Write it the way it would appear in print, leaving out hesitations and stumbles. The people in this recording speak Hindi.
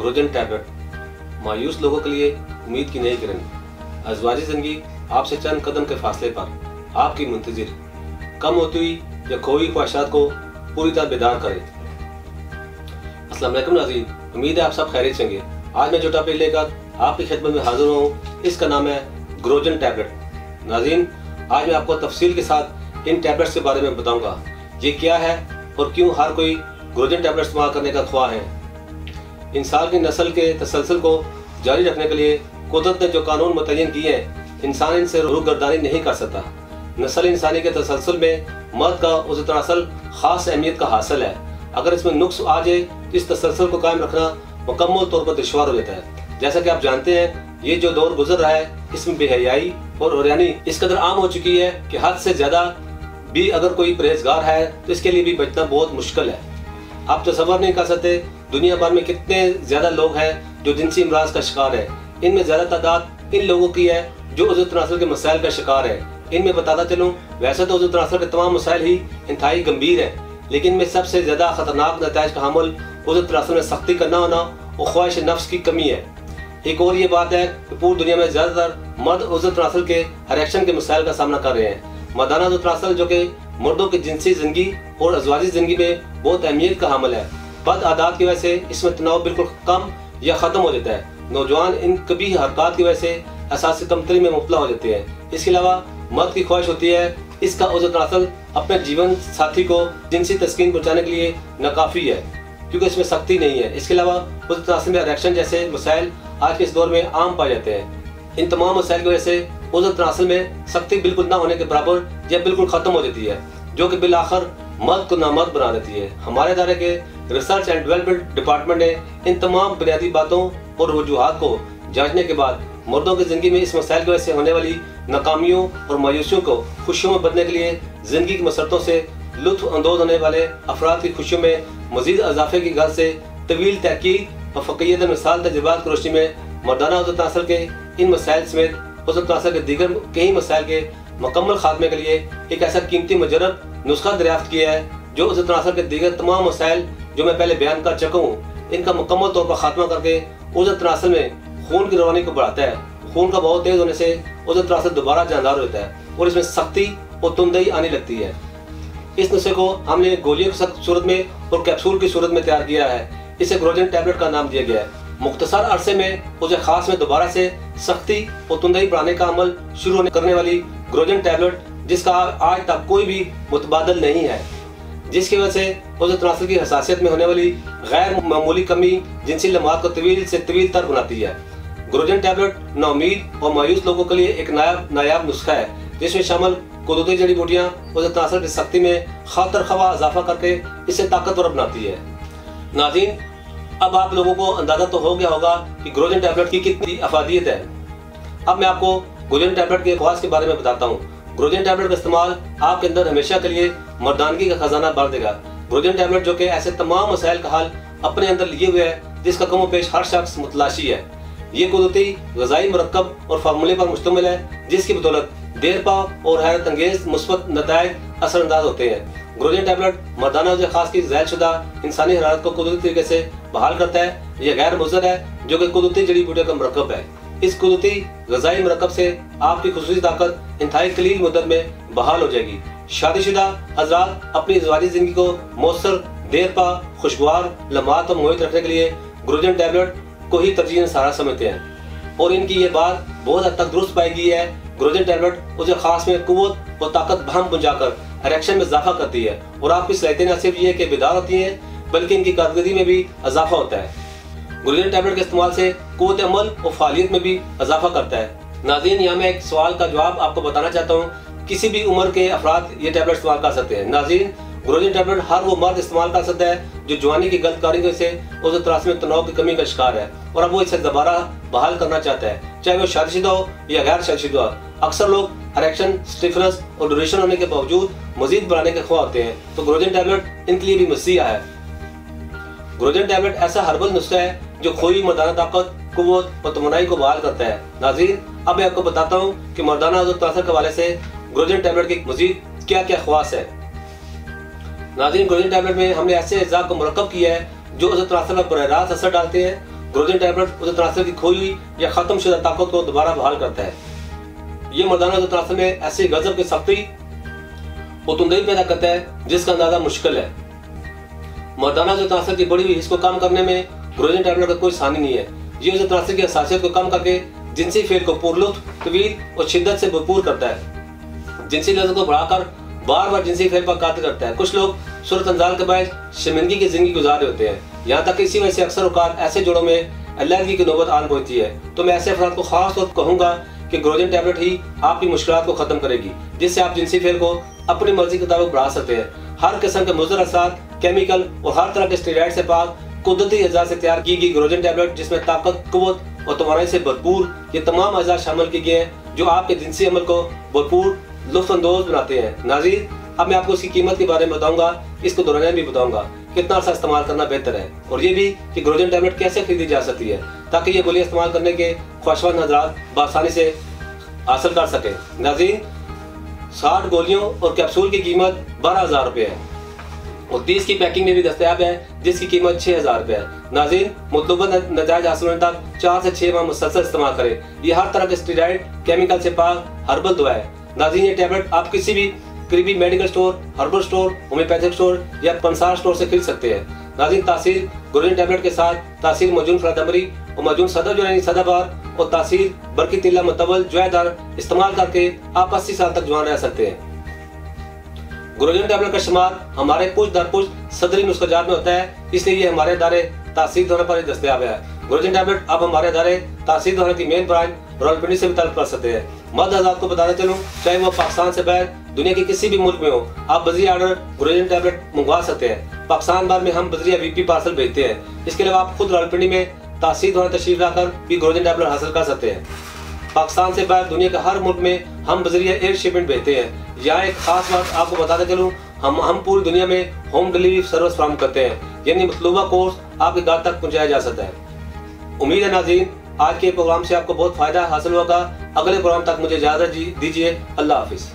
ग्रोजन टैबलेट, मायूस लोगों के लिए उम्मीद की नई किरण। अज़वाजी ज़िंदगी आपसे चंद कदम के फासले पर, आपकी मुंतज़िर कम होती हुई या खोई ख्वाहिशात को पूरी तरह बेदार करें। अस्सलाम वालेकुम नाज़रीन, उम्मीद है आप सब खैरियत से होंगे। आज मैं जो टॉपिक लेकर आपकी खिदमत में हाजिर हूँ, इसका नाम है ग्रोजन टैबलेट। नाज़रीन, आज मैं आपको तफसील के साथ इन टैबलेट्स के बारे में बताऊँगा, ये क्या है और क्यों हर कोई ग्रोजन टैबलेट इस्तेमाल करने का ख्वाह है। इंसान की नस्ल के तसलसल को जारी रखने के लिए कुदरत ने जो कानून मुतय्यन किए हैं, इंसान इनसे रूगर्दानी नहीं कर सकता। नस्ल इंसानी के तसलसल में मर्द का उज़्र तनासल खास अहमियत का हासिल है। अगर इसमें नुक्स आ जाए तो इस तसलसल को कायम रखना मुकम्मल तौर पर दुश्वार हो जाता है। जैसा कि आप जानते हैं, ये जो दौर गुजर रहा है, इसमें बेहयाई और हुरयानी इस कदर आम हो चुकी है कि हद से ज़्यादा भी अगर कोई परहेजगार है तो इसके लिए भी बचना बहुत मुश्किल है। आप तसव्वुर नहीं कर सकते दुनिया भर में कितने ज़्यादा लोग हैं जो जिनसी अमराज का शिकार है। इनमें ज़्यादा तादाद इन लोगों की है जो उज़्र तनासल के मसाइल का शिकार है। इनमें बताता चलूँ, वैसे तो उज़्र तनासल के तमाम मसाइल ही इंतहाई गंभीर हैं, लेकिन में सबसे ज़्यादा ख़तरनाक नताइज का हामिल उज़्र तनासल में सख्ती का न होना और ख्वाहिश नफ्स की कमी है। एक और ये बात है कि पूरी दुनिया में ज़्यादातर मर्द उज़्र तनासल के इरेक्शन के मसाइल का सामना कर रहे हैं। मर्दाना उज़्र तनासल जो कि मर्दों की जिनसी ज़िंदगी और अज़वाजी ज़िंदगी में बहुत अहमियत का हामिल है, बद आदात की वजह से इसमें तनाव बिल्कुल कम या ख़त्म हो जाता है। नौजवान इन कभी हरकत की वजह से एहसास कमतरी में मुब्तला हो जाते हैं। इसके अलावा मर्द की ख्वाहिश होती है इसका उज़्र तनासल अपने जीवन साथी को जिनसी तस्कीन पहुँचाने के लिए नाकाफ़ी है, क्योंकि इसमें सख्ती नहीं है। इसके अलावा उज़्र तनासल में इरेक्शन जैसे मसाइल आज के इस दौर में आम पाए जाते हैं। इन तमाम मसाइल की वजह से उज़्र तनासल में सख्ती बिल्कुल ना होने के बराबर या बिल्कुल ख़त्म हो जाती है, जो कि बिलाखिर मर्द को नामर्द बना देती है। हमारे इदारे के रिसर्च एंड डेवलपमेंट डिपार्टमेंट ने इन तमाम बुनियादी बातों और वजूहात को जांचने के बाद मर्दों की ज़िंदगी में इस मसाइल की वजह से होने वाली नाकामियों और मायूसियों को खुशियों में बदलने के लिए ज़िंदगी की मसरतों से लुत्फ़ अंदोज होने वाले अफराद की खुशियों में मज़ीद इजाफे की गर्ज से तवील तहकीक और फ़क़ीयत मिसाल तजुर्बात की रोशनी में मर्दाना उज़्र तनासल के इन मसाइल समेत उज़्र तनासल के दीगर कई मसाइल के मुकम्मल खात्मे के लिए एक ऐसा कीमती मुजर्रब नुस्खा दरियाफ्त किया है जो उज़्र तनासल के दीगर तमाम मसाइल जो मैं पहले बयान कर चुका हूँ, इनका मुकम्मल तौर पर खात्मा करके उज़्र तनासल में खून की रवानी को बढ़ाता है। खून का बहुत तेज़ होने से उज़्र तनासल दोबारा जानदार होता है और इसमें सख्ती और तुंदई आने लगती है। इस नुस्खे को हमने गोलियों की सूरत में और कैप्सूल की सूरत में तैयार किया है। इसे ग्रोजन टैबलेट का नाम दिया गया है। मुख्तसर अरसे में उसे खास में दोबारा से सख्ती और तुंदई बढ़ाने का अमल शुरू करने वाली ग्रोजन टैबलेट, जिसका आज तक कोई भी मुतबादल नहीं है, जिसकी वजह से उज़्र तनासल की हसासियत में होने वाली गैर मामूली कमी जिनसी लम्हात को तवील से तवील तर बनाती है। ग्रोजन टैबलेट नाउमीद और मायूस लोगों के लिए एक नायाब नुस्खा है, जिसमें शामिल कुदरती जड़ी बूटियाँ उज़्र तनासल की सख्ती में खातर खवा इजाफा करके इसे ताकतवर बनाती है। नाज़रीन, अब आप लोगों को अंदाजा तो हो गया होगा कि ग्रोजन टैबलेट की कितनी अफादियत है। अब मैं आपको ग्रोजन टैबलेट के ख्वास के बारे में बताता हूँ। ग्रोजन टैबलेट का इस्तेमाल आपके अंदर हमेशा के लिए मर्दानगी का खजाना भर देगा। ग्रोजन टैबलेट जो कि ऐसे तमाम मसाइल का हल अपने अंदर लिए हुए है जिसका कमो पेश हर शख्स मुतलाशी है। ये कुदरती ग़िज़ाई मरकब और फार्मूले पर मुश्तमिल है, जिसकी बदौलत देर पा और हैरत अंगेज मुस्बत नताइज असरअंदाज होते हैं। ग्रोजन टैबलेट मर्दाना उज़्र खास की ज़ैलशुदा इंसानी हरारत को कुदरती तरीके से बहाल करता है। यह गैर मुज़र है जो कि कुदरती जड़ी बूटियों का मरकब है। इस कुदरती ग़िज़ाई मरकब से आपकी खुसूसी ताकत इंतहाई कलील मुद्दत में बहाल हो जाएगी। शादीशुदा हज़रात अपनी अज़वाजी ज़िंदगी को मौसर, देर पा, खुशगवार लम्हात और मोहित रखने के लिए ग्रोजन टैबलेट को ही तरजीह सहारा समझते हैं, और इनकी ये बात बहुत हद तक दुरुस्त पाई गई है। ग्रोजन टैबलेट उसे खास में कुव्वत और ताकत भम पहुँचाकर इरेक्शन में इजाफा करती है, और आपकी सलाहियतें न सिर्फ ये कि बेदार होती हैं बल्कि इनकी कारकर्दगी में भी इजाफा होता है। ग्रोजन टैबलेट के इस्तेमाल से कुव्वत अमल और फालियत में भी इजाफा करता है। नाज़रीन, यहाँ मैं एक सवाल का जवाब आपको बताना चाहता हूँ। किसी भी उम्र के अफराद ये टैबलेट इस्तेमाल कर सकते हैं। नाज़रीन, ग्रोजन टैबलेट हर वो मर्द इस्तेमाल कर सकता है जो जवानी की गलत कारियों से उज़्र तनासल में तनाव की कमी का शिकार है और अब वो इसे दोबारा बहाल करना चाहता है, चाहे वो शादीशुदा हो या गैर शादीशुदा हो। अक्सर लोग इरेक्शन, स्टिफनेस और ड्यूरेशन होने के बावजूद मजीद बढ़ाने के ख्वाह होते हैं, तो ग्रोजन टैबलेट इनके लिए भी मसीहा है। ग्रोजन टैबलेट ऐसा हर्बल नुस्खा है जो खोई मर्दाना ताकत, कुव्वत और तमन्नाई को बहाल करता है। नाज़रीन, अब मैं आपको बताता हूँ कि मर्दाना उज़्र तनासल के हवाले से ग्रोजन टैबलेट की मजीद क्या क्या ख्वास है। नाज़रीन, ग्रोजन टैबलेट में हमने ऐसे अज़ा को मुरक्कब किया है जो उज़्र तनासल पर बराह रास्त असर डालते हैं ग्रोजन टैबलेट उस तनासर की खोई हुई या खत्म शुदा ताकत को दोबारा बहाल करता है। ये मर्दाना तनासर में ऐसी गजब की सख्ती और तुंदई पैदा करता है जिसका अंदाजा मुश्किल है। मर्दाना तनासर की बढ़ी हुई हिस्स को कम करने में ग्रोजन टैबलेट का कोई सानी नहीं है। ये उस तनासर की हसासियत को कम करके जिनसी फेल को पुरलुत्फ, तवील और शिद्दत से भरपूर करता है। जिनसी लज़्ज़त को बढ़ाकर बार बार जिनसी फेल पर कातिल करता है। कुछ लोग सूरत अंजाल के बायस शर्मिंदगी की जिंदगी गुजार रहे होते हैं। यहाँ तक इसी वजह से अक्सर औकात ऐसे जोड़ों में एलर्जी की नौबत आन पहुंचती है। तो मैं ऐसे अफराद को खास तौर पर कहूँगा कि ग्रोजन टैबलेट ही आपकी मुश्किलात को खत्म करेगी, जिससे आप जिनसी फेल को अपनी मर्जी के मुताबिक बढ़ा सकते हैं। हर किस्म के मुज़र असरात, केमिकल और हर तरह के स्टेरॉइड से पाक कुदरती अज़ा से तैयार की गई ग्रोजन टैबलेट, जिसमें ताकत, कुव्वत और तवानाई से भरपूर ये तमाम अज़ा शामिल किए गए हैं जो आपके जिनसी अमल को भरपूर लुत्फ़अंदोज़ बनाते हैं। नाज़रीन, अब मैं आपको इसकी कीमत के बारे में बताऊंगा, इसको दौरानिया भी बताऊंगा, कितना अर्सा इस्तेमाल करना बेहतर है, और ये भी कि ग्रोजन टैबलेट कैसे खरीदी जा सकती है ताकि ये गोलियां इस्तेमाल करने के ख्वाहिशमंद हज़रात बआसानी से हासिल कर सकें। नाज़रीन, 60 गोलियों और कैप्सूल की कीमत 12,000 रुपये है और 30 की पैकिंग में भी दस्तयाब है जिसकी कीमत 6,000 रुपये है। नाज़रीन, मतलूबा नतीजा हासिल होने तक 4 से 6 माह मुसलसल इस्तेमाल करें। ये हर तरह के स्टेरॉइड, केमिकल से पाक हर्बल दवा है। नाज़रीन, ये टैबलेट आप किसी भी करीबी medical store, herbal store, homeopathic store या पंसार स्टोर से खरीद सकते हैं। नाज़रीन, तासीर ग्रोजन टैबलेट के साथ तासीर मजून फरादमरी और मजून सदर जो यानी सदाबार और तासीर बरकी तिल्ला मतवल जोयदार इस्तेमाल करके आप 80 साल तक जवान रह सकते हैं। ग्रोजन टैबलेट का शुमार हमारे पुष्ट दर पुष्ट सदरी नुस्खाजात में होता है, इसलिए ये हमारे अदारे तासीर दौरे पर दस्तयाब है। ग्रोजन टैबलेट आप हमारे अदारे तासीर दौरे की मेन ब्रांच रावलपिंडी से भी तलब कर सकते हैं। मर्द हज़रात को बताना चलूँ, चाहे वो पाकिस्तान से बाहर दुनिया के किसी भी मुल्क में हो, आप बजरिया ऑर्डर ग्रोजन टैबलेट मंगवा सकते हैं। पाकिस्तान भर में हम बजरिया वीपी पार्सल भेजते हैं। इसके अलावा आप खुद रावलपिंडी में तासीर दौरे तशरीफ लाकर भी ग्रोजन टैबलेट हासिल कर सकते हैं। पाकिस्तान से बाहर दुनिया के हर मुल्क में हम बजरिया एयर शिपमेंट भेजते हैं। यहाँ एक खास बात आपको बताते चलूँ, हम पूरी दुनिया में होम डिलीवरी सर्विस फराहम करते हैं, यानी मतलूबा कोर्स आपके घर तक पहुँचाया जा सकता है। उम्मीद है नाज़रीन, आज के प्रोग्राम से आपको बहुत फायदा हासिल होगा। अगले प्रोग्राम तक मुझे इजाज़त दीजिए। अल्लाह हाफिज़।